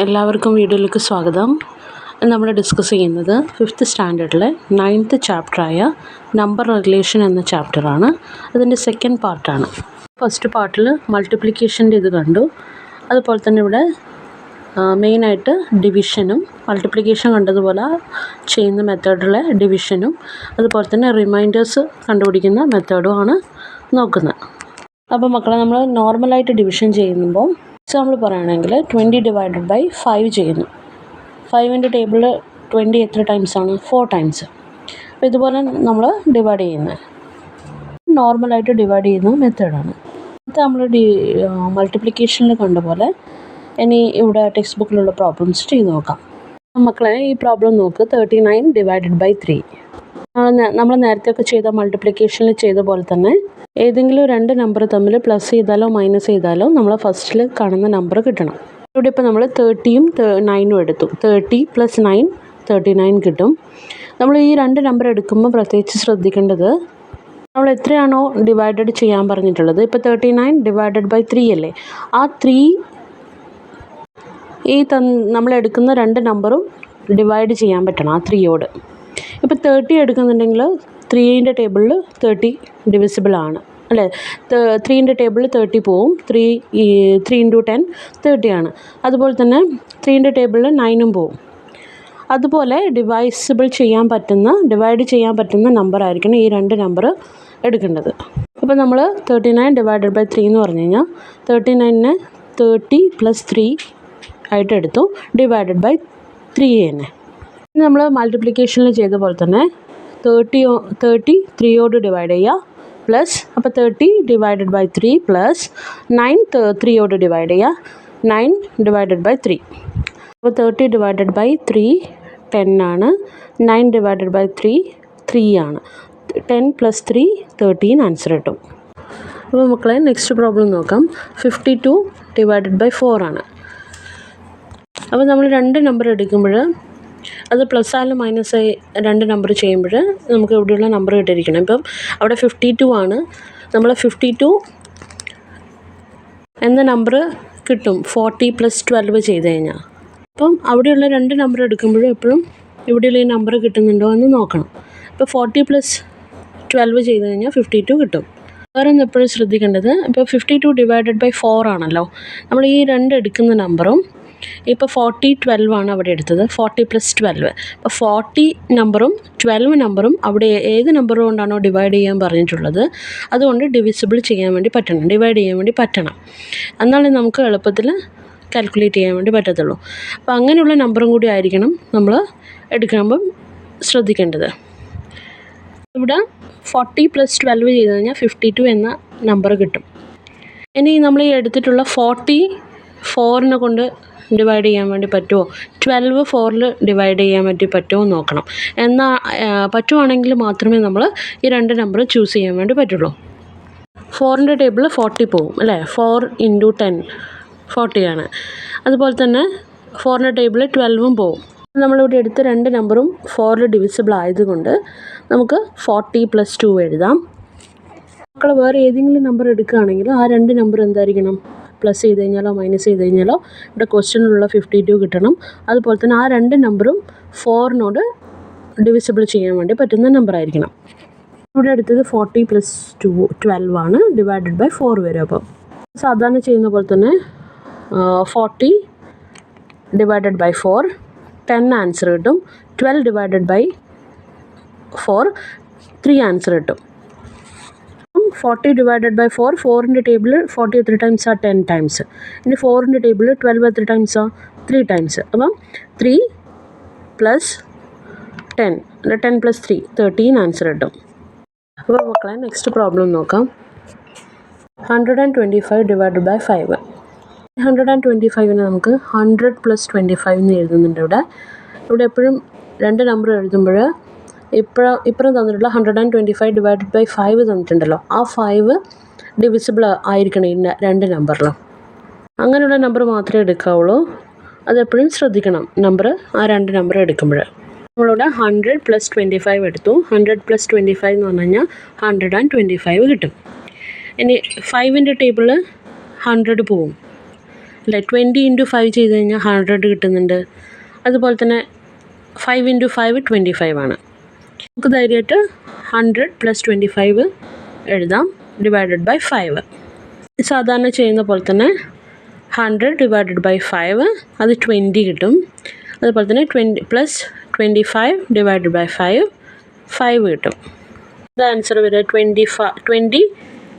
എല്ലാവർക്കും വീഡിയോയിലേക്ക് സ്വാഗതം. നമ്മൾ ഡിസ്കസ് ചെയ്യുന്നത് 5th സ്റ്റാൻഡേർഡിലെ 9th ചാപ്റ്ററായ നമ്പർ റെഗുലേഷൻ എന്ന ചാപ്റ്ററാണ്. അതിൻ്റെ സെക്കൻഡ് പാർട്ടാണ്. ഫസ്റ്റ് പാർട്ടിൽ മൾട്ടിപ്ലിക്കേഷൻ്റെ ഇത് കണ്ടു. അതുപോലെ തന്നെ ഇവിടെ മെയിനായിട്ട് ഡിവിഷനും മൾട്ടിപ്ലിക്കേഷൻ കണ്ടതുപോലെ ചെയ്യുന്ന മെത്തേഡിലെ ഡിവിഷനും അതുപോലെ തന്നെ റിമൈൻഡേഴ്സ് കണ്ടുപിടിക്കുന്ന മെത്തേഡുമാണ് നോക്കുന്നത്. അപ്പോൾ മക്കളെ, നമ്മൾ നോർമലായിട്ട് ഡിവിഷൻ ചെയ്യുമ്പോൾ എക്സാമ്പിൾ പറയുകയാണെങ്കിൽ 20/5 ചെയ്യുന്നു. 5ൻ്റെ ടേബിളിൽ 20 എത്ര ടൈംസ് ആണ്? 4 ടൈംസ്. അപ്പോൾ ഇതുപോലെ നമ്മൾ ഡിവൈഡ് ചെയ്യുന്നത് നോർമലായിട്ട് ഡിവൈഡ് ചെയ്യുന്ന മെത്തേഡാണ്. ഇത് നമ്മൾ മൾട്ടിപ്ലിക്കേഷനിൽ കണ്ട പോലെ ഇനി ഇവിടെ ടെക്സ്റ്റ് ബുക്കിലുള്ള പ്രോബ്ലംസ് ചെയ്ത് നോക്കാം. മക്കളെ, ഈ പ്രോബ്ലം നോക്ക്. 39/3. നമ്മൾ നേരത്തെയൊക്കെ ചെയ്ത മൾട്ടിപ്ലിക്കേഷനിൽ ചെയ്ത പോലെ തന്നെ ഏതെങ്കിലും രണ്ട് നമ്പർ തമ്മിൽ പ്ലസ് ചെയ്താലോ മൈനസ് ചെയ്താലോ നമ്മൾ ഫസ്റ്റിൽ കാണുന്ന നമ്പർ കിട്ടണം. ഇവിടെ ഇപ്പോൾ നമ്മൾ 30യും 9ഉം എടുത്തു. 30 + 9 39 കിട്ടും. നമ്മൾ ഈ രണ്ട് നമ്പർ എടുക്കുമ്പോൾ പ്രത്യേകിച്ച് ശ്രദ്ധിക്കേണ്ടത്, നമ്മൾ എത്രയാണോ ഡിവൈഡഡ് ചെയ്യാൻ പറഞ്ഞിട്ടുള്ളത്, ഇപ്പോൾ 39/3 അല്ലേ, ആ 3 നമ്മൾ എടുക്കുന്ന രണ്ട് നമ്പറും ഡിവൈഡ് ചെയ്യാൻ പറ്റണം ആ 3യോട്. ഇപ്പോൾ 30 എടുക്കുന്നുണ്ടെങ്കിൽ 3ൻ്റെ ടേബിളിൽ 30 ഡിവിസിബിൾ ആണ് അല്ലേ. 3ൻ്റെ ടേബിളിൽ 30 പോവും. 3 × 10 30 ആണ്. അതുപോലെ തന്നെ 3ൻ്റെ ടേബിളിൽ 9ഉം പോവും. അതുപോലെ ഡിവൈഡ് ചെയ്യാൻ പറ്റുന്ന നമ്പർ ആയിരിക്കണം ഈ രണ്ട് നമ്പർ എടുക്കേണ്ടത്. അപ്പോൾ നമ്മൾ 39/3 എന്ന് പറഞ്ഞു കഴിഞ്ഞാൽ 39നെ 30 + 3 ആയിട്ട് എടുത്തു, /3 തന്നെ. നമ്മൾ മൾട്ടിപ്ലിക്കേഷനിൽ ചെയ്ത പോലെ തന്നെ 30 3യോട് ഡിവൈഡ് ചെയ്യുക, പ്ലസ് അപ്പോൾ 30/3 പ്ലസ് 9 3യോട് ഡിവൈഡ് ചെയ്യുക, 9/3. അപ്പോൾ 30/3 10 ആണ്, 9/3 3 ആണ്. 10 + 3 13 ആൻസർ കിട്ടും. അപ്പോൾ മക്കളെ, നെക്സ്റ്റ് പ്രോബ്ലം നോക്കാം. 52/4 ആണ്. അപ്പോൾ നമ്മൾ രണ്ട് നമ്പർ എടുക്കുമ്പോൾ അത് പ്ലസ് ആയാലും മൈനസ് ആയി രണ്ട് നമ്പർ ചെയ്യുമ്പോൾ നമുക്ക് ഇവിടെയുള്ള നമ്പർ കിട്ടിയിരിക്കണം. ഇപ്പം അവിടെ 52 ആണ്. നമ്മൾ 52 എന്ന നമ്പർ കിട്ടും 40 + 12 ചെയ്ത് കഴിഞ്ഞാൽ. അപ്പം അവിടെയുള്ള രണ്ട് നമ്പർ എടുക്കുമ്പോഴും എപ്പോഴും ഇവിടെയുള്ള ഈ നമ്പർ കിട്ടുന്നുണ്ടോ എന്ന് നോക്കണം. ഇപ്പോൾ 40 + 12 ചെയ്ത് കഴിഞ്ഞാൽ 52 കിട്ടും. വേറെ ഒന്ന് എപ്പോഴും ശ്രദ്ധിക്കേണ്ടത്, ഇപ്പോൾ 52/4 ആണല്ലോ, നമ്മൾ ഈ രണ്ട് എടുക്കുന്ന നമ്പറും ഇപ്പോൾ 40 12 ആണ് അവിടെ എടുത്തത്. 40 + 12. അപ്പോൾ 40 നമ്പറും 12 നമ്പറും അവിടെ ഏത് നമ്പർ കൊണ്ടാണോ ഡിവൈഡ് ചെയ്യാൻ പറഞ്ഞിട്ടുള്ളത് അതുകൊണ്ട് ഡിവിസിബിൾ ചെയ്യാൻ വേണ്ടി പറ്റണം, ഡിവൈഡ് ചെയ്യാൻ വേണ്ടി പറ്റണം. എന്നാലേ നമുക്ക് എളുപ്പത്തിൽ കാൽക്കുലേറ്റ് ചെയ്യാൻ വേണ്ടി പറ്റത്തുള്ളൂ. അപ്പോൾ അങ്ങനെയുള്ള നമ്പറും കൂടി ആയിരിക്കണം നമ്മൾ എടുക്കുമ്പം ശ്രദ്ധിക്കേണ്ടത്. ഇവിടെ 40 + 12 ചെയ്ത് കഴിഞ്ഞാൽ 52 എന്ന നമ്പർ കിട്ടും. ഇനി നമ്മൾ ഈ എടുത്തിട്ടുള്ള 40 4നെ കൊണ്ട് ഡിവൈഡ് ചെയ്യാൻ വേണ്ടി പറ്റുമോ, 12 4ൽ ഡിവൈഡ് ചെയ്യാൻ വേണ്ടി പറ്റുമോ നോക്കണം. എന്നാൽ പറ്റുവാണെങ്കിൽ മാത്രമേ നമ്മൾ ഈ രണ്ട് നമ്പർ ചൂസ് ചെയ്യാൻ വേണ്ടി പറ്റുള്ളൂ. 4ൻ്റെ ടേബിളിൽ 40 പോവും അല്ലേ, 4 × 10 40 ആണ്. അതുപോലെ തന്നെ 4ൻ്റെ ടേബിളിൽ 12ഉം പോവും. നമ്മളിവിടെ എടുത്ത രണ്ട് നമ്പറും 4ൽ ഡിവിസിബിൾ ആയതുകൊണ്ട് നമുക്ക് 40 + 2 എഴുതാം. മക്കൾ വേറെ ഏതെങ്കിലും നമ്പർ എടുക്കുകയാണെങ്കിൽ ആ രണ്ട് നമ്പർ എന്തായിരിക്കണം, പ്ലസ് ചെയ്ത് കഴിഞ്ഞാലോ മൈനസ് ചെയ്ത് കഴിഞ്ഞാലോ ഇവിടെ ക്വസ്റ്റ്യനിലുള്ള 52 കിട്ടണം. അതുപോലെ തന്നെ ആ രണ്ട് നമ്പറും 4നോട് ഡിവിസിബിൾ ചെയ്യാൻ വേണ്ടി പറ്റുന്ന നമ്പർ ആയിരിക്കണം. ഇവിടെ എടുത്തത് 40 + 12 ആണ്, /4 വരും. അപ്പോൾ സാധാരണ ചെയ്യുന്ന പോലെ തന്നെ 40/4 10 ആൻസർ കിട്ടും. 12/4 3 ആൻസർ കിട്ടും. 40/4 4ൻ്റെ ടേബിളിൽ 40 എത്ര ടൈംസ് ആ 10 ടൈംസ്. ഇനി 4ൻ്റെ ടേബിളിൽ 12 എത്ര ടൈംസ് ആ 3 ടൈംസ്. അപ്പം 3 + 10 10 + 3 13 ആൻസർ കിട്ടും. അപ്പോൾ മക്കളെ, നെക്സ്റ്റ് പ്രോബ്ലം നോക്കാം. 125/5. 125നെ നമുക്ക് 100 + 25 എന്ന് എഴുതുന്നുണ്ട്. ഇവിടെ എപ്പോഴും രണ്ട് നമ്പർ എഴുതുമ്പോൾ ഇപ്പുറം തന്നിട്ടുള്ള 125/5 തന്നിട്ടുണ്ടല്ലോ, ആ 5 ഡിവിസിബിൾ ആയിരിക്കണം ഈ രണ്ട് നമ്പറിലും. അങ്ങനെയുള്ള നമ്പർ മാത്രമേ എടുക്കാവുള്ളൂ. അതെപ്പോഴും ശ്രദ്ധിക്കണം നമ്പർ, ആ രണ്ട് നമ്പർ എടുക്കുമ്പോൾ. നമ്മളിവിടെ 100 + 25 എടുത്തു. 100 + 25 എന്ന് പറഞ്ഞു കഴിഞ്ഞാൽ 125 കിട്ടും. ഇനി 5ൻ്റെ ടേബിളിൽ 100 പോവും. അല്ലേ? 20 ഇൻറ്റു 5 ചെയ്ത് കഴിഞ്ഞാൽ 100 കിട്ടുന്നുണ്ട്. അതുപോലെ തന്നെ 5 ഇൻറ്റു 5 25 ആണ്. നമുക്ക് ധൈര്യമായിട്ട് 100 + 25 എഴുതാം ഡിവൈഡഡ് ബൈ 5. സാധാരണ ചെയ്യുന്ന പോലെ തന്നെ 100 ഡിവൈഡഡ് ബൈ 5 അത് 20 കിട്ടും. അതുപോലെ തന്നെ 20 + 25 ഡിവൈഡഡ് ബൈ 5 കിട്ടും. ഇത് ആൻസർ വരിക 20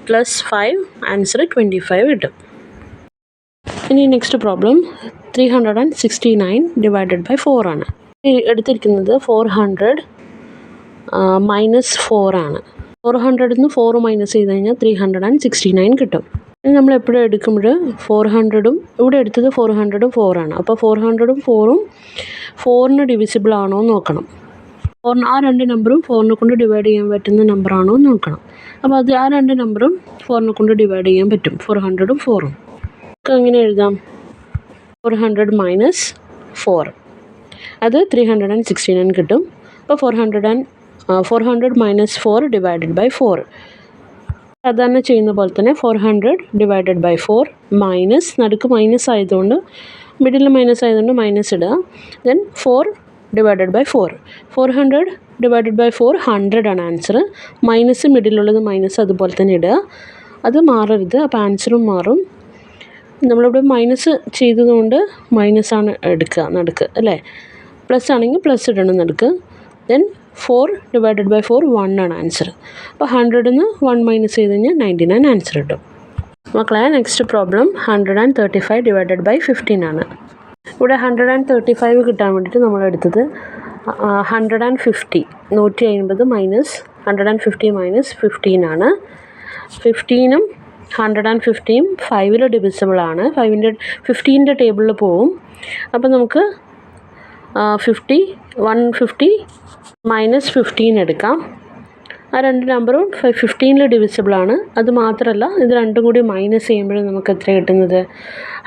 + 5 ആൻസർ 25 കിട്ടും. ഇനി നെക്സ്റ്റ് പ്രോബ്ലം 369 ഡിവൈഡഡ് ബൈ 4 ആണ്. എടുത്തിരിക്കുന്നത് 400 -4 ആണ്. 400 നിന്ന് 4 മൈനസ് ചെയ്ത് കഴിഞ്ഞാൽ 369 കിട്ടും. ഇനി നമ്മൾ എപ്പോഴും എടുക്കുമ്പോൾ 400ഉം ഇവിടെ എടുത്തത് 400ഉം 4 ആണ്. അപ്പോൾ 400ഉം 4ഉം 4ന് ഡിവിസിബിൾ ആണോ എന്ന് നോക്കണം. ആ രണ്ട് നമ്പറും 4നെ കൊണ്ട് ഡിവൈഡ് ചെയ്യാൻ പറ്റുന്ന നമ്പറാണോ എന്ന് നോക്കണം. അപ്പോൾ അത് ആ രണ്ട് നമ്പറും 4നെ കൊണ്ട് ഡിവൈഡ് ചെയ്യാൻ പറ്റും, 400ഉം 4ഉം. നമുക്ക് എങ്ങനെ എഴുതാം? 400 - 4 അത് 369 കിട്ടും. അപ്പോൾ 400 - 4 ഡിവൈഡഡ് ബൈ 4. സാധാരണ ചെയ്യുന്ന പോലെ തന്നെ 400 ഡിവൈഡഡ് ബൈ 4 മൈനസ്, നടുക്ക് മൈനസ് ആയതുകൊണ്ട് മിഡിൽ മൈനസ് ആയതുകൊണ്ട് മൈനസ് ഇടുക. Then 4 divided by 4. 400 divided by 4 100 ആണ് ആൻസർ. മൈനസ് മിഡിലുള്ളത് മൈനസ് അതുപോലെ തന്നെ ഇടുക, അത് മാറരുത്. അപ്പോൾ ആൻസറും മാറും. നമ്മളിവിടെ മൈനസ് ചെയ്തതുകൊണ്ട് മൈനസാണ് എടുക്കുക നടുക്ക്, അല്ലേ? പ്ലസ് ആണെങ്കിൽ പ്ലസ് ഇടണം നടുക്ക്. ദെൻ 4 ഡിവൈഡഡ് ബൈ 4 1 ആണ് ആൻസർ. അപ്പോൾ 100 നിന്ന് 1 മൈനസ് ചെയ്ത് കഴിഞ്ഞാൽ 99 ആൻസർ കിട്ടും. മക്കളെ നെക്സ്റ്റ് പ്രോബ്ലം 135 ഡിവൈഡഡ് ബൈ 15 ആണ്. ഇവിടെ 135 കിട്ടാൻ വേണ്ടിയിട്ട് നമ്മൾ എടുത്തത് 150 150 മൈനസ് 150 മൈനസ് 15 ആണ്. 15ഉം 150ഉം 5ൽ ഡിവിസിബിൾ ആണ്. 15ൻ്റെ ടേബിളിൽ പോവും. അപ്പോൾ നമുക്ക് 150 മൈനസ് 15 എടുക്കാം. ആ രണ്ട് നമ്പറും 15ൽ ഡിവിസിബിൾ ആണ്. അത് മാത്രമല്ല ഇത് രണ്ടും കൂടി മൈനസ് ചെയ്യുമ്പോൾ നമുക്ക് എത്ര കിട്ടുന്നത്?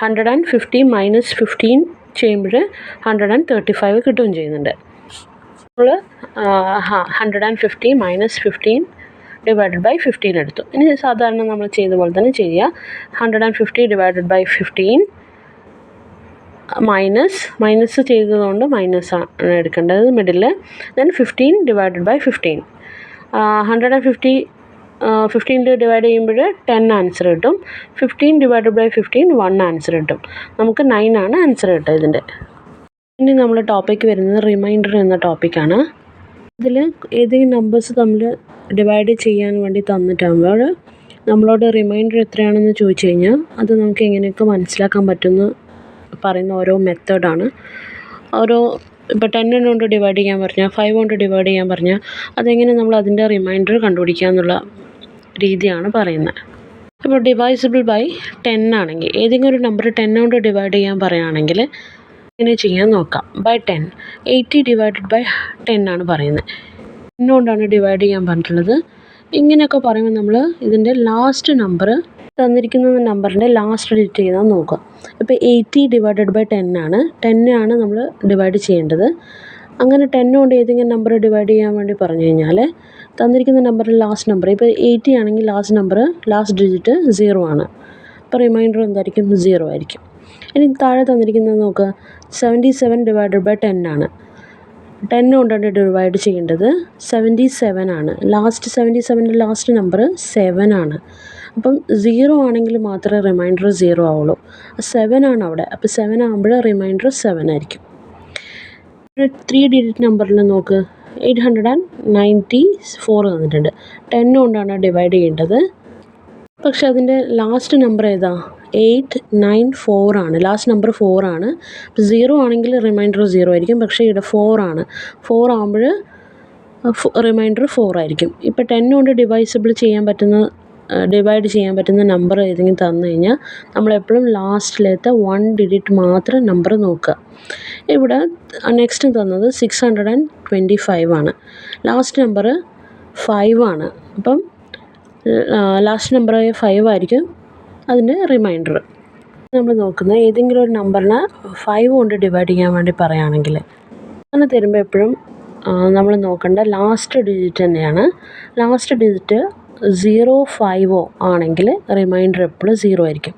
150 മൈനസ് 15 ചെയ്യുമ്പോൾ 135 കിട്ടുകയും ചെയ്യുന്നുണ്ട്. നമ്മൾ 150 മൈനസ് 15 ഡിവൈഡഡ് ബൈ 15 എടുത്തു. ഇനി സാധാരണ നമ്മൾ ചെയ്ത പോലെ തന്നെ ചെയ്യുക. 150 ഡിവൈഡഡ് ബൈ 15 മൈനസ് ചെയ്തതുകൊണ്ട് മൈനസ് ആണ് എടുക്കേണ്ടത് middle. Then 15 divided by 15. 150 15 divide ചെയ്യുമ്പോൾ 10 ആൻസർ കിട്ടും. 15 ഡിവൈഡഡ് ബൈ 15 1 ആൻസർ കിട്ടും. നമുക്ക് 9 ആണ് ആൻസർ കിട്ടുക ഇതിൻ്റെ. ഇനി നമ്മൾ ടോപ്പിക്ക് വരുന്നത് റിമൈൻഡർ എന്ന ടോപ്പിക്കാണ്. ഇതിൽ ഏതെങ്കിലും നമ്പേഴ്സ് തമ്മിൽ ഡിവൈഡ് ചെയ്യാൻ വേണ്ടി തന്നിട്ടാകുമ്പോൾ നമ്മളോട് റിമൈൻഡർ എത്രയാണെന്ന് ചോദിച്ചു കഴിഞ്ഞാൽ അത് നമുക്ക് എങ്ങനെയൊക്കെ മനസ്സിലാക്കാൻ പറ്റുമെന്ന് പറയുന്ന ഓരോ മെത്തേഡാണ്. ഇപ്പോൾ 10 കൊണ്ട് ഡിവൈഡ് ചെയ്യാൻ പറഞ്ഞാൽ 5 കൊണ്ട് ഡിവൈഡ് ചെയ്യാൻ പറഞ്ഞാൽ അതെങ്ങനെ നമ്മൾ അതിൻ്റെ റിമൈൻഡർ കണ്ടുപിടിക്കുക എന്നുള്ള രീതിയാണ് പറയുന്നത്. ഇപ്പോൾ ഡിവൈസിബിൾ ബൈ 10 ആണെങ്കിൽ ഏതെങ്കിലും ഒരു നമ്പർ 10 കൊണ്ട് ഡിവൈഡ് ചെയ്യാൻ പറയുകയാണെങ്കിൽ എങ്ങനെ ചെയ്യാൻ നോക്കാം. ബൈ 10 80 ഡിവൈഡഡ് ബൈ 10 ആണ് പറയുന്നത്. 10 കൊണ്ടാണ് ഡിവൈഡ് ചെയ്യാൻ പറഞ്ഞിട്ടുള്ളത്. ഇങ്ങനെയൊക്കെ പറയുമ്പോൾ നമ്മൾ ഇതിൻ്റെ ലാസ്റ്റ് നമ്പർ തന്നിരിക്കുന്ന നമ്പറിൻ്റെ ലാസ്റ്റ് ഡിജിറ്റ് ചെയ്താൽ നോക്കുക. ഇപ്പോൾ 80 ഡിവൈഡഡ് ബൈ 10 ആണ്. 10 ആണ് നമ്മൾ ഡിവൈഡ് ചെയ്യേണ്ടത്. അങ്ങനെ 10 കൊണ്ട് ഏതെങ്കിലും നമ്പർ ഡിവൈഡ് ചെയ്യാൻ വേണ്ടി പറഞ്ഞു കഴിഞ്ഞാൽ തന്നിരിക്കുന്ന നമ്പറിൻ്റെ ലാസ്റ്റ് നമ്പർ ഇപ്പോൾ 80 ആണെങ്കിൽ ലാസ്റ്റ് ഡിജിറ്റ് 0 ആണ്. അപ്പോൾ റിമൈൻഡർ എന്തായിരിക്കും? 0 ആയിരിക്കും. ഇനി താഴെ തന്നിരിക്കുന്നത് നോക്കുക. 77 ഡിവൈഡഡ് ബൈ 10 ആണ്. 10 കൊണ്ടാണ് ഡിവൈഡ് ചെയ്യേണ്ടത്. 77 ആണ്. 77ൻ്റെ ലാസ്റ്റ് നമ്പർ 7 ആണ്. അപ്പം 0 ആണെങ്കിൽ മാത്രമേ റിമൈൻഡർ 0 ആവുള്ളൂ. 7 ആണ് അവിടെ. അപ്പോൾ 7 ആകുമ്പോൾ റിമൈൻഡർ 7 ആയിരിക്കും. ഒരു 3 ഡിജിറ്റ് നമ്പറിൽ നോക്ക്. 894 തന്നിട്ടുണ്ട്. 10 കൊണ്ടാണ് ഡിവൈഡ് ചെയ്യേണ്ടത്. പക്ഷെ അതിൻ്റെ ലാസ്റ്റ് നമ്പർ ഏതാ? 894 ആണ്. ലാസ്റ്റ് നമ്പർ 4 ആണ്. 0 ആണെങ്കിൽ റിമൈൻഡർ 0 ആയിരിക്കും. പക്ഷേ ഇവിടെ 4 ആണ്. 4 ആകുമ്പോൾ റിമൈൻഡർ 4 ആയിരിക്കും. ഇപ്പോൾ 10 കൊണ്ട് ഡിവൈഡ് ചെയ്യാൻ പറ്റുന്ന നമ്പർ ഏതെങ്കിലും തന്നു കഴിഞ്ഞാൽ നമ്മളെപ്പോഴും ലാസ്റ്റിലത്തെ 1 ഡിജിറ്റ് മാത്രം നമ്പർ നോക്കുക. ഇവിടെ നെക്സ്റ്റ് തന്നത് 625 ആണ്. ലാസ്റ്റ് നമ്പർ 5 ആണ്. അപ്പം ലാസ്റ്റ് നമ്പർ 5 ആയിരിക്കും അതിൻ്റെ റിമൈൻഡർ. നമ്മൾ നോക്കുന്നത് ഏതെങ്കിലും ഒരു നമ്പറിനെ 5 കൊണ്ട് ഡിവൈഡ് ചെയ്യാൻ വേണ്ടി പറയുകയാണെങ്കിൽ അങ്ങനെ തരുമ്പോൾ എപ്പോഴും നമ്മൾ നോക്കേണ്ട ലാസ്റ്റ് ഡിജിറ്റ് തന്നെയാണ്. ലാസ്റ്റ് ഡിജിറ്റ് 05 ആണെങ്കിൽ റിമൈൻഡർ എപ്പോഴും 0 ആയിരിക്കും.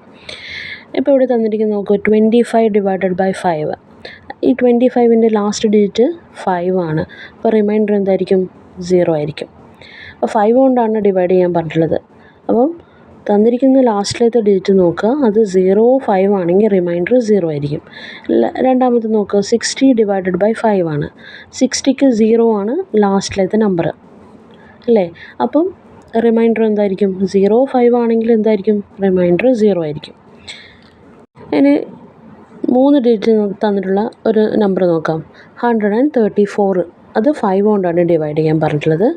ഇപ്പോൾ ഇവിടെ തന്നിരിക്കുന്ന നോക്കൂ 25 ഡിവൈഡഡ് ബൈ 5. ഈ 25ൻ്റെ ലാസ്റ്റ് ഡിജിറ്റ് 5 ആണ്. അപ്പോൾ റിമൈൻഡർ എന്തായിരിക്കും? 0 ആയിരിക്കും. അപ്പോൾ 5 കൊണ്ടാണ് ഡിവൈഡ് ചെയ്യാൻ പറഞ്ഞിട്ടുള്ളത്. അപ്പം തന്നിരിക്കുന്ന ലാസ്റ്റിലത്തെ ഡിജിറ്റ് നോക്കുക, അത് 0 5 ആണെങ്കിൽ റിമൈൻഡർ 0 ആയിരിക്കും. രണ്ടാമത് നോക്കുക 60 ഡിവൈഡഡ് ബൈ 5 ആണ്. 60ക്ക് 0 ആണ് ലാസ്റ്റിലത്തെ നമ്പർ അല്ലേ? അപ്പം റിമൈൻഡർ എന്തായിരിക്കും? 0 5 ആണെങ്കിൽ എന്തായിരിക്കും? റിമൈൻഡർ 0 ആയിരിക്കും. ഇനി 3 ഡിജിറ്റ് തന്നിട്ടുള്ള ഒരു നമ്പർ നോക്കാം. 134. അത് 5 കൊണ്ടാണ് ഡിവൈഡ് ചെയ്യാൻ പറഞ്ഞിട്ടുള്ളത്.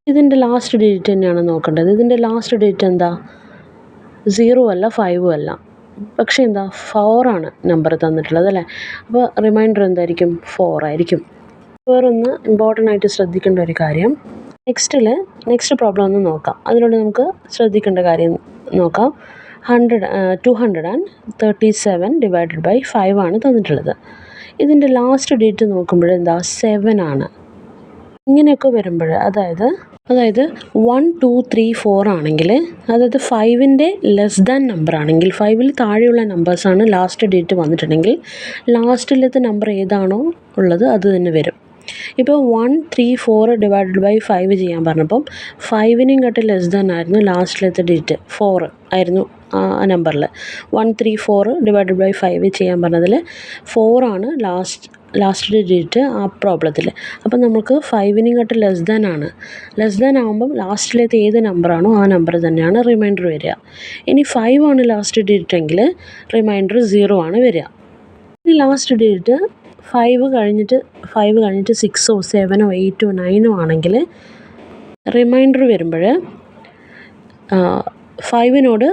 ഇതിൻ്റെ ലാസ്റ്റ് ഡിജിറ്റ് തന്നെയാണ് നോക്കേണ്ടത്. ഇതിൻ്റെ ലാസ്റ്റ് ഡിജിറ്റ് എന്താ? 0 അല്ല 5 അല്ല, പക്ഷേ എന്താ? 4 ആണ് നമ്പർ തന്നിട്ടുള്ളത് അല്ലേ? അപ്പോൾ റിമൈൻഡർ എന്തായിരിക്കും? 4 ആയിരിക്കും. വേറൊന്ന് ഇമ്പോർട്ടൻ്റ് ആയിട്ട് ശ്രദ്ധിക്കേണ്ട ഒരു കാര്യം, നെക്സ്റ്റ് പ്രോബ്ലം ഒന്ന് നോക്കാം. അതിലൂടെ നമുക്ക് ശ്രദ്ധിക്കേണ്ട കാര്യം നോക്കാം. 237 ഡിവൈഡഡ് ബൈ 5 ആണ് തന്നിട്ടുള്ളത്. ഇതിൻ്റെ ലാസ്റ്റ് ഡിജിറ്റ് നോക്കുമ്പോൾ എന്താ? 7 ആണ്. ഇങ്ങനെയൊക്കെ വരുമ്പോൾ അതായത് 1 2 3 4 ആണെങ്കിൽ, അതായത് 5ൻ്റെ ലെസ് ദാൻ നമ്പർ ആണെങ്കിൽ, 5ൽ താഴെയുള്ള നമ്പേഴ്സാണ് ലാസ്റ്റ് ഡിജിറ്റ് വന്നിട്ടുണ്ടെങ്കിൽ ലാസ്റ്റിലത്തെ നമ്പർ ഏതാണോ ഉള്ളത് അത് തന്നെ വരും. ഇപ്പോൾ 1 3 4 ഡിവൈഡഡ് ബൈ 5 ചെയ്യാൻ പറഞ്ഞപ്പം 5നെയും കാട്ടി ലെസ് ദാൻ ആയിരുന്നു ലാസ്റ്റിലത്തെ ഡിജിറ്റ്. 4 ആയിരുന്നു ആ നമ്പറിൽ. 1 3 4 ഡിവൈഡഡ് ബൈ 5 ചെയ്യാൻ പറഞ്ഞതിൽ 4 ആണ് ലാസ്റ്റ് ഡിജിറ്റ് ആ പ്രോബ്ലത്തിൽ. അപ്പം നമുക്ക് 5നെയും കാട്ടി ലെസ് ദാൻ ആണ്. ലെസ് ദാൻ ആകുമ്പം ലാസ്റ്റിലത്തെ ഏത് നമ്പറാണോ ആ നമ്പർ തന്നെയാണ് റിമൈൻഡർ വരിക. ഇനി 5 ആണ് ലാസ്റ്റ് ഡിജിറ്റ് എങ്കിൽ റിമൈൻഡർ 0 ആണ് വരിക. ഇനി ലാസ്റ്റ് ഡിജിറ്റ് 5 കഴിഞ്ഞിട്ട് 6ഓ 7ഓ 8ഓ 9ഓ ആണെങ്കിൽ റിമൈൻഡർ വരുമ്പോൾ 5നോട്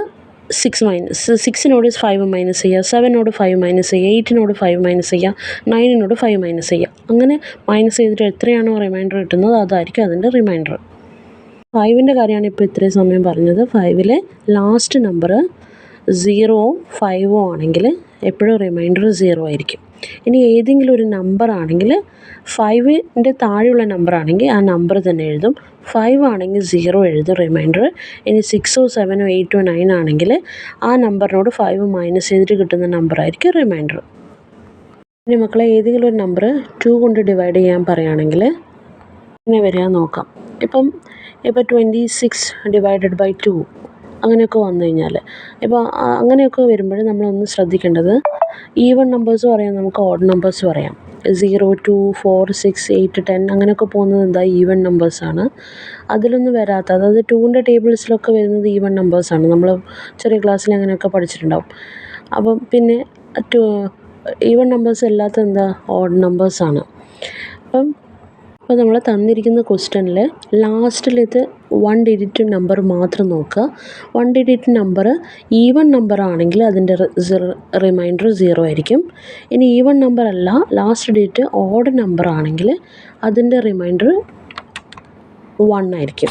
6നോട് 5 മൈനസ് ചെയ്യുക, 7നോട് 5 മൈനസ് ചെയ്യുക, 8നോട് 5 മൈനസ് ചെയ്യുക, 9നോട് 5 മൈനസ് ചെയ്യുക. അങ്ങനെ മൈനസ് ചെയ്തിട്ട് എത്രയാണോ റിമൈൻഡർ കിട്ടുന്നത് അതായിരിക്കും അതിൻ്റെ റിമൈൻഡർ. 5ൻ്റെ കാര്യമാണ് ഇപ്പോൾ ഇത്രയും സമയം പറഞ്ഞത്. 5ലെ ലാസ്റ്റ് നമ്പർ 0ഓ 5ഓ ആണെങ്കിൽ എപ്പോഴും റിമൈൻഡർ 0 ആയിരിക്കും. ഇനി ഏതെങ്കിലും ഒരു നമ്പർ ആണെങ്കിൽ 5ൻ്റെ താഴെയുള്ള നമ്പർ ആണെങ്കിൽ ആ നമ്പർ തന്നെ എഴുതും. 5 ആണെങ്കിൽ 0 എഴുതും റിമൈൻഡർ. ഇനി 6ഓ 7ഓ 8ഓ 9 ആണെങ്കിൽ ആ നമ്പറിനോട് 5 മൈനസ് ചെയ്തിട്ട് കിട്ടുന്ന നമ്പർ ആയിരിക്കും റിമൈൻഡർ. ഇനി മക്കളെ ഏതെങ്കിലും ഒരു നമ്പർ 2 കൊണ്ട് ഡിവൈഡ് ചെയ്യാൻ പറയുകയാണെങ്കിൽ എങ്ങനെ വരിക നോക്കാം. ഇപ്പം 26 ഡിവൈഡഡ് ബൈ 2 അങ്ങനെയൊക്കെ വന്നു കഴിഞ്ഞാൽ, ഇപ്പോൾ അങ്ങനെയൊക്കെ വരുമ്പോൾ നമ്മളൊന്ന് ശ്രദ്ധിക്കേണ്ടത്, ഈവൺ നമ്പേഴ്സ് പറയാം, നമുക്ക് ഓഡ് നമ്പേഴ്സ് പറയാം. 0 2 4 6 8 10 അങ്ങനെയൊക്കെ പോകുന്നത് എന്താ? ഈവൺ നമ്പേഴ്സാണ്. അതിലൊന്നും വരാത്ത, അതായത് 2ൻ്റെ ടേബിൾസിലൊക്കെ വരുന്നത് ഈവൺ നമ്പേഴ്സാണ്. നമ്മൾ ചെറിയ ക്ലാസ്സിൽ അങ്ങനെയൊക്കെ പഠിച്ചിട്ടുണ്ടാവും. അപ്പം പിന്നെ ഈവൺ നമ്പേഴ്സ് അല്ലാത്ത എന്താ? ഓഡ് നമ്പേഴ്സാണ്. അപ്പോൾ നമ്മൾ തന്നിരിക്കുന്ന ക്വസ്റ്റ്യനിൽ ലാസ്റ്റിലത്തെ 1 ഡിജിറ്റ് നമ്പർ മാത്രം നോക്കുക. 1 ഡിജിറ്റ് നമ്പർ ഈവൺ നമ്പർ ആണെങ്കിൽ അതിൻ്റെ റിമൈൻഡർ 0 ആയിരിക്കും. ഇനി ഈവൺ നമ്പർ അല്ല, ലാസ്റ്റ് ഡിജിറ്റ് ഓഡ് നമ്പർ ആണെങ്കിൽ അതിൻ്റെ റിമൈൻഡർ 1 ആയിരിക്കും.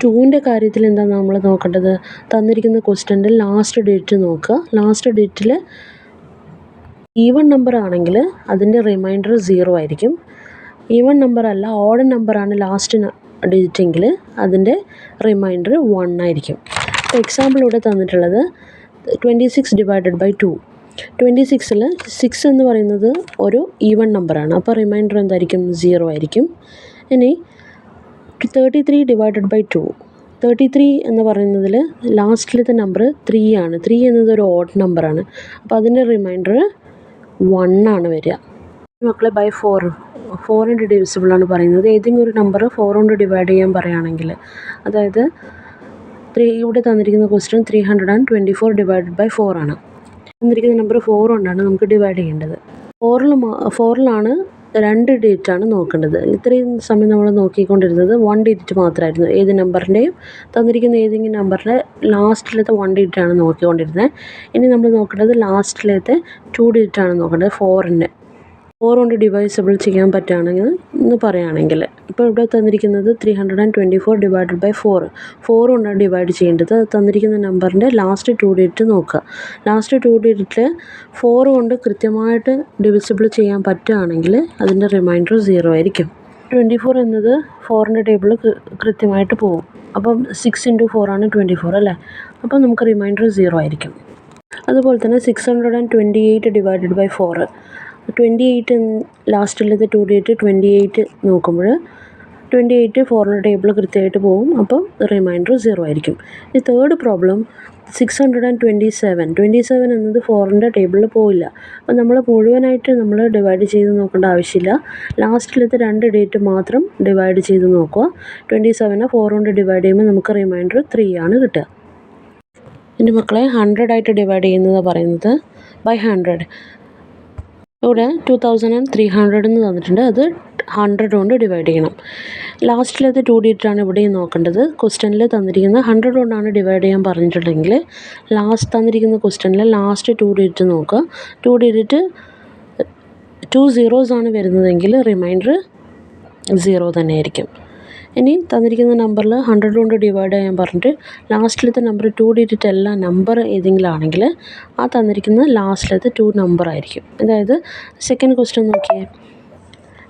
2ൻ്റെ കാര്യത്തിൽ എന്താണ് നമ്മൾ നോക്കേണ്ടത്? തന്നിരിക്കുന്ന ക്വസ്റ്റ്യൻ്റെ ലാസ്റ്റ് ഡിജിറ്റ് നോക്കുക. ലാസ്റ്റ് ഡിജിറ്റിൽ ഈവൺ നമ്പർ ആണെങ്കിൽ അതിൻ്റെ റിമൈൻഡർ 0 ആയിരിക്കും. ഈവൺ നമ്പർ അല്ല, ഓഡ് നമ്പറാണ് ലാസ്റ്റ് ഡിജിറ്റെങ്കിൽ അതിൻ്റെ റിമൈൻഡർ 1 ആയിരിക്കും. ഇപ്പോൾ എക്സാമ്പിൾ ഇവിടെ തന്നിട്ടുള്ളത് 26 ഡിവൈഡഡ് ബൈ 2. 26ൽ 6 എന്ന് പറയുന്നത് ഒരു ഈവൺ നമ്പറാണ്. അപ്പോൾ റിമൈൻഡർ എന്തായിരിക്കും? 0 ആയിരിക്കും. ഇനി 33 ഡിവൈഡഡ് ബൈ 2. 33 എന്ന് പറയുന്നതിൽ ലാസ്റ്റിലത്തെ നമ്പർ 3 ആണ്. 3 എന്നത് ഒരു ഓഡ് നമ്പറാണ്. അപ്പോൾ അതിൻ്റെ റിമൈൻഡർ 1 ആണ് വരിക. മക്കളെ ബൈ 4 ഡിവിസിബിൾ ആണ് പറയുന്നത്. ഏതെങ്കിലും ഒരു നമ്പർ 4 കൊണ്ട് ഡിവൈഡ് ചെയ്യാൻ പറയുകയാണെങ്കിൽ, അതായത് ഇവിടെ തന്നിരിക്കുന്ന ക്വസ്റ്റ്യൻ 324 ഡിവൈഡഡ് ബൈ 4 ആണ്. തന്നിരിക്കുന്ന നമ്പർ 4 കൊണ്ടാണ് നമുക്ക് ഡിവൈഡ് ചെയ്യേണ്ടത്. 4ലാണ് 2 ഡിജിറ്റാണ് നോക്കേണ്ടത്. ഇത്രയും സമയം നമ്മൾ നോക്കിക്കൊണ്ടിരുന്നത് 1 ഡിജിറ്റ് മാത്രമായിരുന്നു. ഏത് നമ്പറിൻ്റെയും തന്നിരിക്കുന്ന ഏതെങ്കിലും നമ്പറിൻ്റെ ലാസ്റ്റിലത്തെ 1 ഡിജിറ്റാണ് നോക്കിക്കൊണ്ടിരുന്നത്. ഇനി നമ്മൾ നോക്കേണ്ടത് ലാസ്റ്റിലത്തെ 2 ഡിജിറ്റാണ് നോക്കേണ്ടത്. 4 കൊണ്ട് ഡിവൈസിബിൾ ചെയ്യാൻ പറ്റുകയാണെങ്കിൽ എന്ന് പറയുകയാണെങ്കിൽ, ഇപ്പോൾ ഇവിടെ തന്നിരിക്കുന്നത് 324 ഡിവൈഡഡ് ബൈ 4 കൊണ്ടാണ് ഡിവൈഡ് ചെയ്യേണ്ടത്. തന്നിരിക്കുന്ന നമ്പറിൻ്റെ ലാസ്റ്റ് 2 ഡിജിറ്റ് നോക്കുക. ലാസ്റ്റ് 2 ഡിജിറ്റ് 4 കൊണ്ട് കൃത്യമായിട്ട് ഡിവിസിബിൾ ചെയ്യാൻ പറ്റുകയാണെങ്കിൽ അതിൻ്റെ റിമൈൻഡർ 0 ആയിരിക്കും. 24 എന്നത് 4ൻ്റെ ടേബിളിൽ കൃത്യമായിട്ട് പോകും. അപ്പം 6 × 4 ആണ് 24 അല്ലേ? അപ്പോൾ നമുക്ക് റിമൈൻഡർ 0 ആയിരിക്കും. അതുപോലെ തന്നെ 628 ഡിവൈഡഡ് ബൈ 4, 28 ലാസ്റ്റുള്ളത് 2 ഡിജിറ്റ് 28 നോക്കുമ്പോൾ 28 4ൻ്റെ ടേബിൾ കൃത്യമായിട്ട് പോകും. അപ്പോൾ റിമൈൻഡർ 0 ആയിരിക്കും. ഈ തേർഡ് പ്രോബ്ലം 627 എന്നത് 4ൻ്റെ ടേബിളിൽ പോവില്ല. അപ്പോൾ നമ്മൾ മുഴുവനായിട്ട് നമ്മൾ ഡിവൈഡ് ചെയ്ത് നോക്കേണ്ട ആവശ്യമില്ല. ലാസ്റ്റിലത്തെ 2 ഡിജിറ്റ് മാത്രം ഡിവൈഡ് ചെയ്ത് നോക്കുക. 27 4 കൊണ്ട് ഡിവൈഡ് ചെയ്യുമ്പോൾ നമുക്ക് റിമൈൻഡർ 3 ആണ് കിട്ടുക. എൻ്റെ മക്കളെ 100 ആയിട്ട് ഡിവൈഡ് ചെയ്യുന്നത് പറയുന്നത് ബൈ 100. ഇവിടെ 2300 എന്ന് തന്നിട്ടുണ്ട്. അത് 100 കൊണ്ട് ഡിവൈഡ് ചെയ്യണം. ലാസ്റ്റിലത്തെ 2 ഡിജിറ്റാണ് ഇവിടെയും നോക്കേണ്ടത്. ക്വസ്റ്റ്യനിൽ തന്നിരിക്കുന്നത് 100 കൊണ്ടാണ് ഡിവൈഡ് ചെയ്യാൻ പറഞ്ഞിട്ടുണ്ടെങ്കിൽ തന്നിരിക്കുന്ന ക്വസ്റ്റ്യനിൽ ലാസ്റ്റ് 2 ഡിജിറ്റ് നോക്കുക. 2 ഡിജിറ്റ് 2 zeros ആണ് വരുന്നതെങ്കിൽ റിമൈൻഡർ 0 തന്നെയായിരിക്കും. ഇനി തന്നിരിക്കുന്ന നമ്പറിൽ 100 കൊണ്ട് ഡിവൈഡ് ചെയ്യാൻ പറഞ്ഞിട്ട് ലാസ്റ്റിലത്തെ നമ്പർ 2 ഡിജിറ്റ് അല്ല നമ്പർ ഏതെങ്കിലും ആണെങ്കിൽ ആ തന്നിരിക്കുന്ന ലാസ്റ്റിലത്തെ 2 നമ്പർ ആയിരിക്കും. അതായത് സെക്കൻഡ് ക്വസ്റ്റ്യൻ നോക്കിയേ.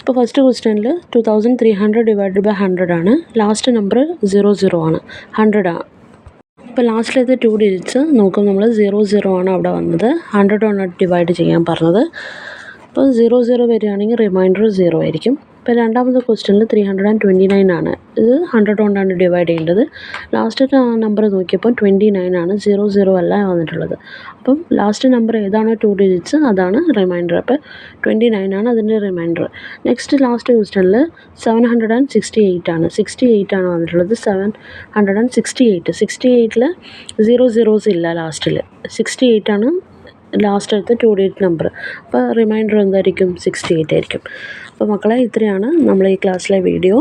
ഇപ്പോൾ ഫസ്റ്റ് ക്വസ്റ്റ്യനിൽ 2300 ഡിവൈഡഡ് ബൈ 100 ആണ്. ലാസ്റ്റ് നമ്പർ 00 ആണ്, 100 ആണ്. ഇപ്പോൾ ലാസ്റ്റിലത്തെ 2 ഡിജിറ്റ്സ് നോക്കുമ്പോൾ നമ്മൾ 00 ആണ് അവിടെ വന്നത്. 100 കൊണ്ട് ഡിവൈഡ് ചെയ്യാൻ പറഞ്ഞത്. അപ്പോൾ 00 വരികയാണെങ്കിൽ റിമൈൻഡർ 0 ആയിരിക്കും. ഇപ്പോൾ രണ്ടാമത്തെ ക്വസ്റ്റ്യനിൽ 329 ആണ്. ഇത് 100 കൊണ്ടാണ് ഡിവൈഡ് ചെയ്യേണ്ടത്. ലാസ്റ്റത്തെ നമ്പർ നോക്കിയപ്പോൾ 29 ആണ്, 00 അല്ല വന്നിട്ടുള്ളത്. അപ്പം ലാസ്റ്റ് നമ്പർ ഏതാണോ 2 ഡിജിറ്റ്സ് അതാണ് റിമൈൻഡർ. അപ്പോൾ 29 ആണ് അതിൻ്റെ റിമൈൻഡർ. നെക്സ്റ്റ് ലാസ്റ്റ് ക്വസ്റ്റ്യനിൽ 768 ആണ്, 68 ആണ് വന്നിട്ടുള്ളത്. 768, 68ൽ 0 zeros ഇല്ല ലാസ്റ്റിൽ. 68 ആണ് ലാസ്റ്റത്തെ 2 ഡിജിറ്റ് നമ്പർ. അപ്പോൾ റിമൈൻഡർ എന്തായിരിക്കും? 68 ആയിരിക്കും. അപ്പോൾ മക്കളെ, ഇത്രയാണ് നമ്മൾ ഈ ക്ലാസ്സിലെ വീഡിയോ.